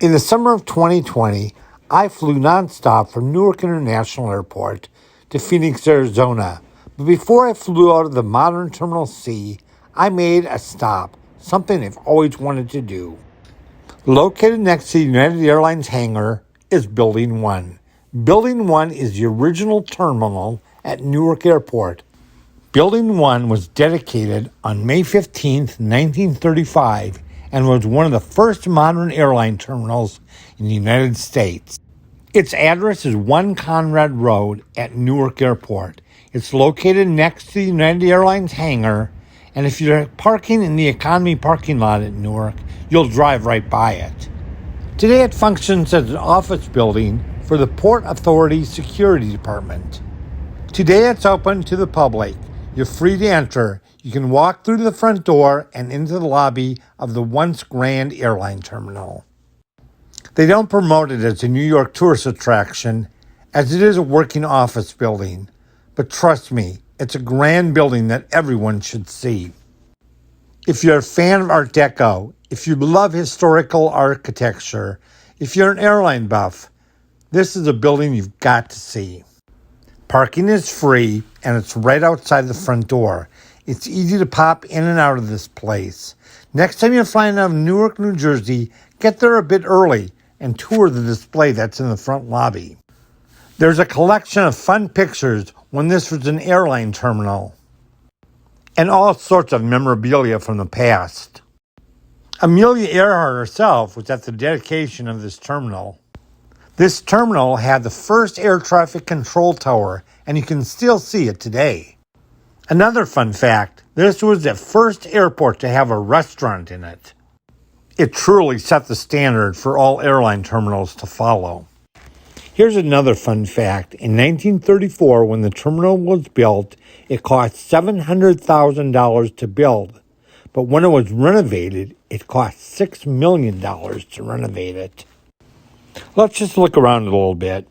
In the summer of 2020, I flew nonstop from Newark International Airport to Phoenix, Arizona. But before I flew out of the modern Terminal C, I made a stop, something I've always wanted to do. Located next to the United Airlines hangar is Building 1. Building 1 is the original terminal at Newark Airport. Building 1 was dedicated on May 15, 1935, and was one of the first modern airline terminals in the United States. Its address is 1 Conrad Road at Newark Airport. It's located next to the United Airlines hangar, and if you're parking in the economy parking lot at Newark, you'll drive right by it. Today it functions as an office building for the Port Authority Security Department. Today it's open to the public. You're free to enter. You can walk through the front door and into the lobby of the once grand airline terminal. They don't promote it as a New York tourist attraction, as it is a working office building. But trust me, it's a grand building that everyone should see. If you're a fan of Art Deco, if you love historical architecture, if you're an airline buff, this is a building you've got to see. Parking is free, and it's right outside the front door. It's easy to pop in and out of this place. Next time you're flying out of Newark, New Jersey, get there a bit early and tour the display that's in the front lobby. There's a collection of fun pictures when this was an airline terminal, and all sorts of memorabilia from the past. Amelia Earhart herself was at the dedication of this terminal. This terminal had the first air traffic control tower, and you can still see it today. Another fun fact, this was the first airport to have a restaurant in it. It truly set the standard for all airline terminals to follow. Here's another fun fact. In 1934, when the terminal was built, it cost $700,000 to build. But when it was renovated, it cost $6 million to renovate it. Let's just look around a little bit.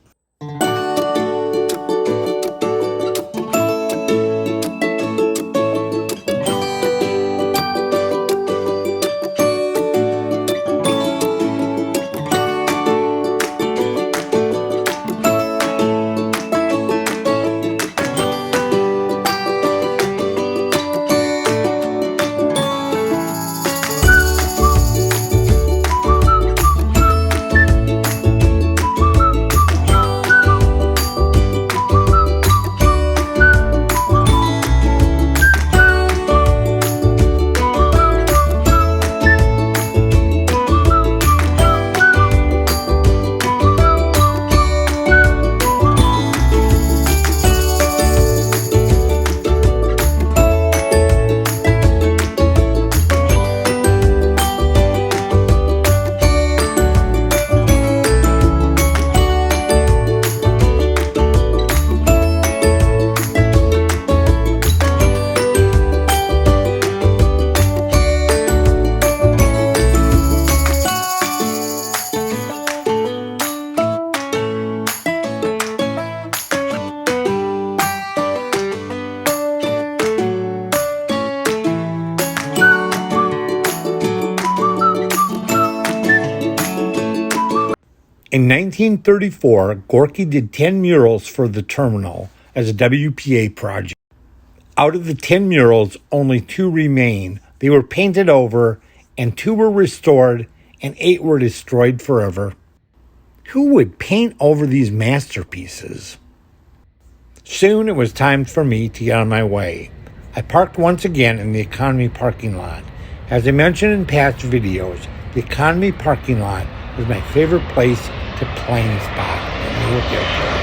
In 1934, Gorky did 10 murals for the terminal as a WPA project. Out of the 10 murals, only 2 remain. They were painted over, and 2 were restored, and 8 were destroyed forever. Who would paint over these masterpieces? Soon it was time for me to get on my way. I parked once again in the economy parking lot. As I mentioned in past videos, the economy parking lot was my favorite place to plane spot at Newark Airport.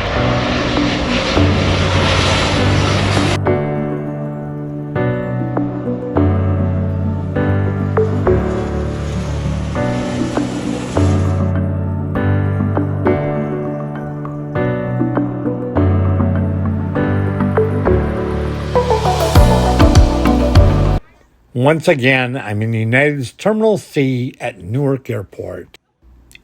Once again, I'm in United's Terminal C at Newark Airport.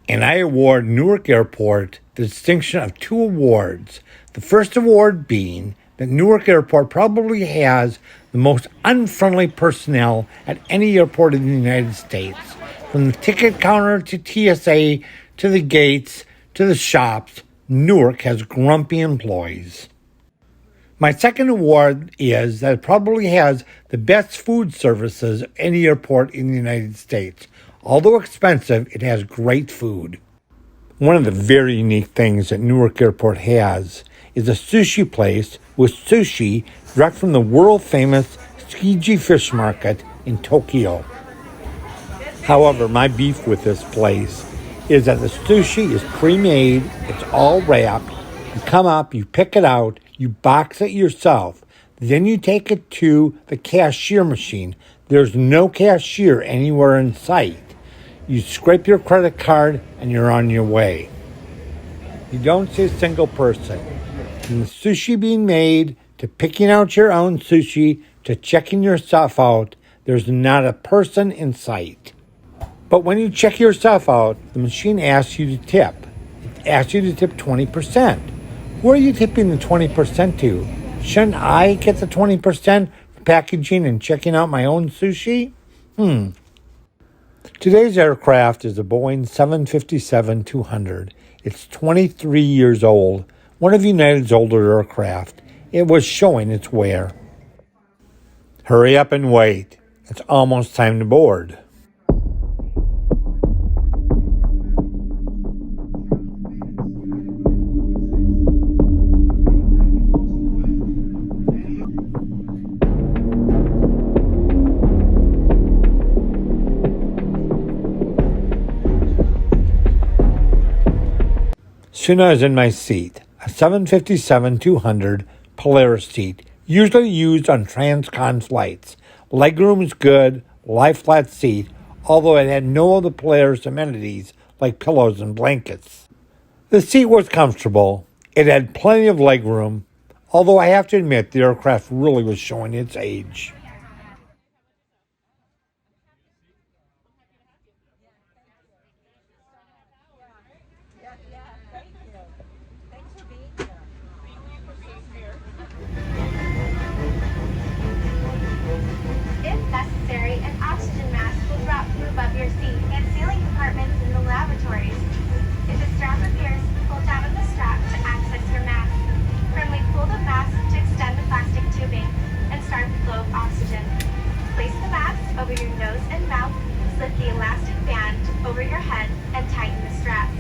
And I award Newark Airport the distinction of 2 awards. The first award being that Newark Airport probably has the most unfriendly personnel at any airport in the United States. From the ticket counter to TSA to the gates to the shops, Newark has grumpy employees. My second award is that it probably has the best food services of any airport in the United States. Although expensive, it has great food. One of the very unique things that Newark Airport has is a sushi place with sushi direct from the world-famous Tsukiji Fish Market in Tokyo. However, my beef with this place is that the sushi is pre-made, it's all wrapped, you come up, you pick it out, you box it yourself, then you take it to the cashier machine. There's no cashier anywhere in sight. You scrape your credit card and you're on your way. You don't see a single person. From the sushi being made, to picking out your own sushi, to checking your stuff out, there's not a person in sight. But when you check your stuff out, the machine asks you to tip. It asks you to tip 20%. Who are you tipping the 20% to? Shouldn't I get the 20% for packaging and checking out my own sushi? Today's aircraft is a Boeing 757-200. It's 23 years old, one of United's older aircraft. It was showing its wear. Hurry up and wait. It's almost time to board. Soon I was in my seat, a 757-200 Polaris seat, usually used on transcon flights. Legroom is good, lie-flat seat, although it had no of the Polaris amenities like pillows and blankets. The seat was comfortable. It had plenty of legroom, although I have to admit the aircraft really was showing its age. If necessary, an oxygen mask will drop from above your seat and ceiling compartments in the lavatories. If a strap appears, pull down on the strap to access your mask. Firmly pull the mask to extend the plastic tubing and start the flow of oxygen. Place the mask over your nose and mouth, slip the elastic band over your head, and tighten the straps.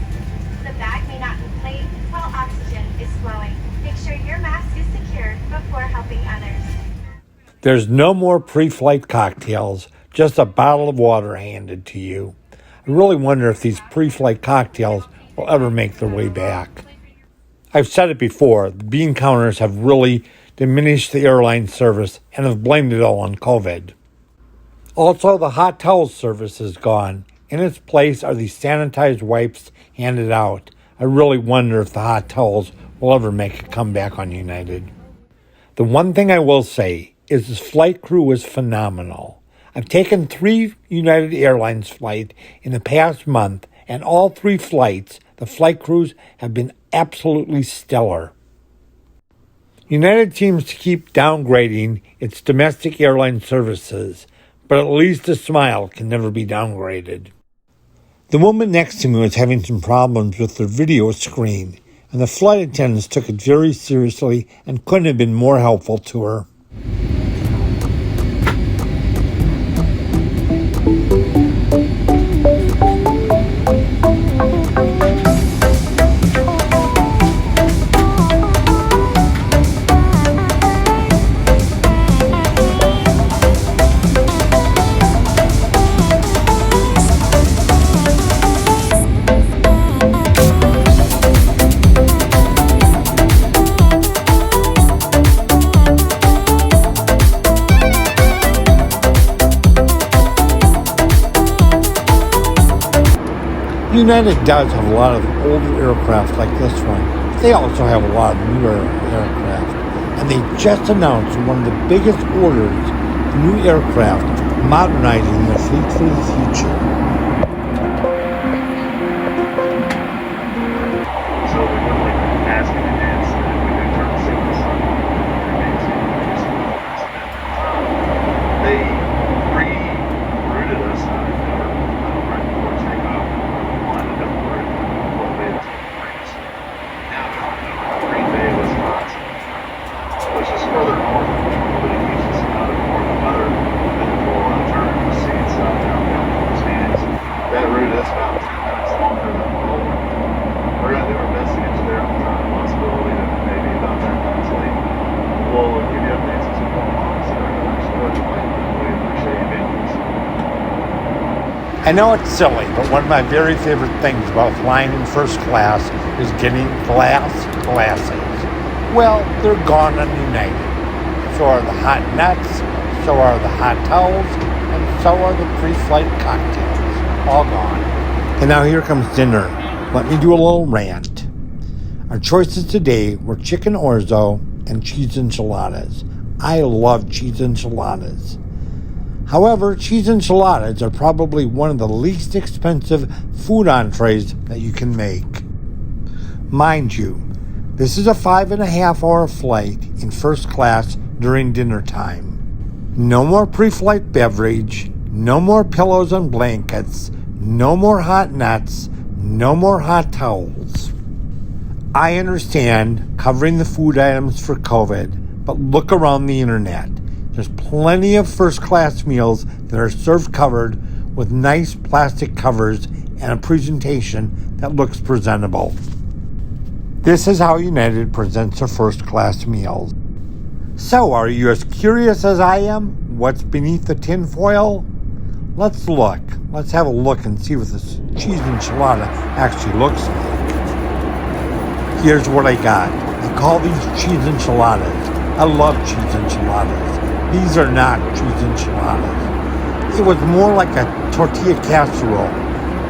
The bag may not inflate while oxygen is flowing. Make sure your mask is secured before helping others. There's no more pre-flight cocktails, just a bottle of water handed to you. I really wonder if these pre-flight cocktails will ever make their way back. I've said it before, the bean counters have really diminished the airline service and have blamed it all on COVID. Also, the hot towel service is gone. In its place are these sanitized wipes handed out. I really wonder if the hot towels will ever make a comeback on United. The one thing I will say is this flight crew was phenomenal. I've taken 3 United Airlines flights in the past month, and all 3 flights, the flight crews have been absolutely stellar. United seems to keep downgrading its domestic airline services, but at least a smile can never be downgraded. The woman next to me was having some problems with her video screen, and the flight attendants took it very seriously and couldn't have been more helpful to her. United does have a lot of older aircraft like this one. They also have a lot of newer aircraft. And they just announced one of the biggest orders of new aircraft, modernizing their fleet for the future. So we went like asking to dance, and then we could turn sing the song. They re-routed us. I don't I know it's silly, but one of my very favorite things about flying in first class is getting glass glasses. Well, they're gone on United. So are the hot nuts, so are the hot towels, and so are the pre-flight cocktails. All gone. And now here comes dinner. Let me do a little rant. Our choices today were chicken orzo and cheese enchiladas. I love cheese enchiladas. However, cheese enchiladas are probably one of the least expensive food entrees that you can make. Mind you, this is a 5.5-hour flight in first class during dinner time. No more pre-flight beverage, no more pillows and blankets, no more hot nuts, no more hot towels. I understand covering the food items for COVID, but look around the internet. There's plenty of first-class meals that are served covered with nice plastic covers and a presentation that looks presentable. This is how United presents their first-class meals. So, are you as curious as I am? What's beneath the tinfoil? Let's look. Let's have a look and see what this cheese enchilada actually looks like. Here's what I got. I call these cheese enchiladas. I love cheese enchiladas. These are not cheese enchiladas. It was more like a tortilla casserole.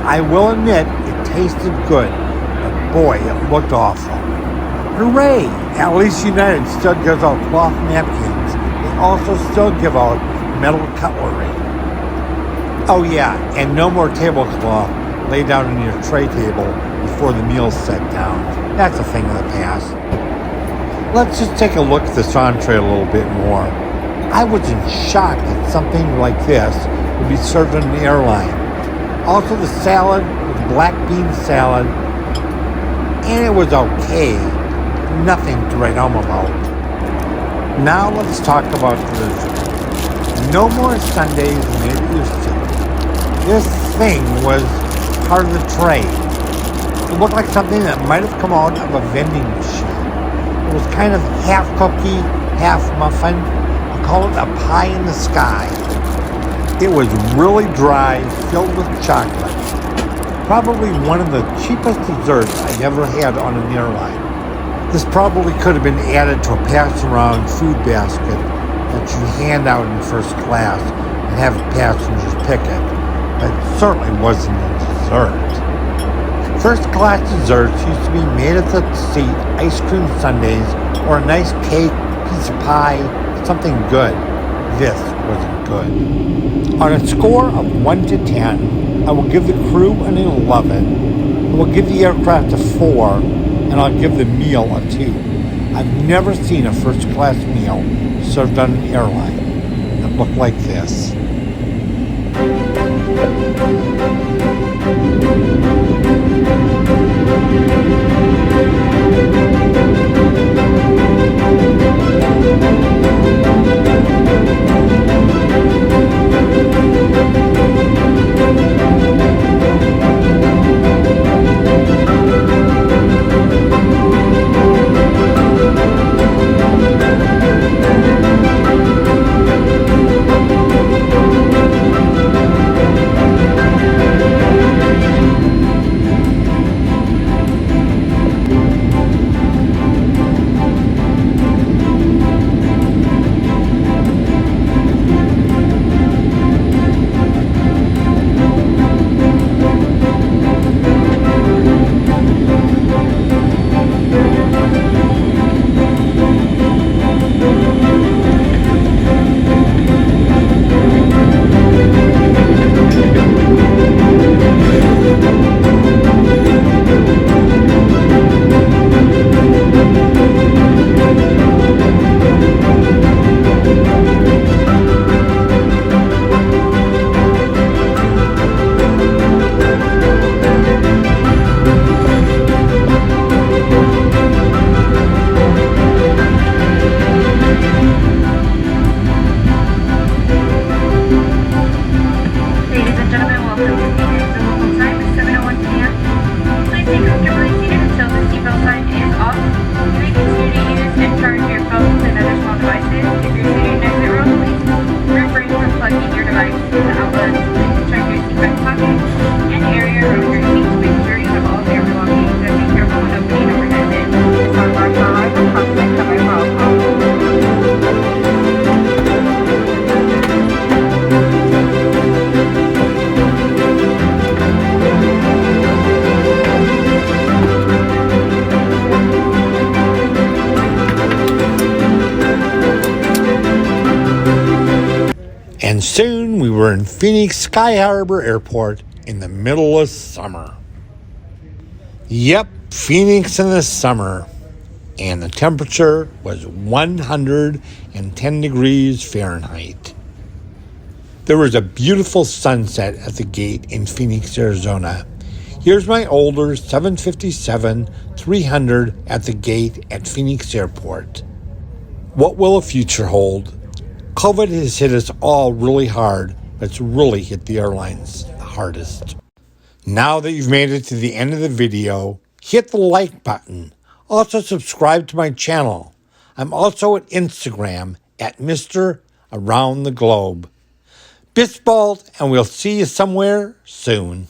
I will admit it tasted good, but boy, it looked awful. Hooray! At least United still gives out cloth napkins. They also still give out metal cutlery. Oh yeah, and no more tablecloth laid down on your tray table before the meal's set down. That's a thing of the past. Let's just take a look at this entree a little bit more. I was in shock that something like this would be served on an airline. Also the salad was black bean salad, and it was okay. Nothing to write home about. Now let's talk about dessert. No more sundaes than it used to. This thing was part of the tray. It looked like something that might have come out of a vending machine. It was kind of half cookie, half muffin. I call it a pie in the sky. It was really dry, filled with chocolate. Probably one of the cheapest desserts I've ever had on an airline. This probably could have been added to a pass-around food basket that you hand out in first class and have passengers pick it. But it certainly wasn't a dessert. First-class desserts used to be made at the seat, ice cream sundaes, or a nice cake, piece of pie, something good. This wasn't good. On a score of 1 to 10, I will give the crew an 11. I will give the aircraft a 4, and I'll give the meal a 2. I've never seen a first-class meal served on an airline that looked like this. Soon we were in Phoenix Sky Harbor Airport in the middle of summer. Yep, Phoenix in the summer. And the temperature was 110 degrees Fahrenheit. There was a beautiful sunset at the gate in Phoenix, Arizona. Here's my older 757-300 at the gate at Phoenix Airport. What will the future hold? COVID has hit us all really hard, but it's really hit the airlines the hardest. Now that you've made it to the end of the video, hit the like button. Also subscribe to my channel. I'm also at Instagram at Mr. Around the Globe. Bis bald, and we'll see you somewhere soon.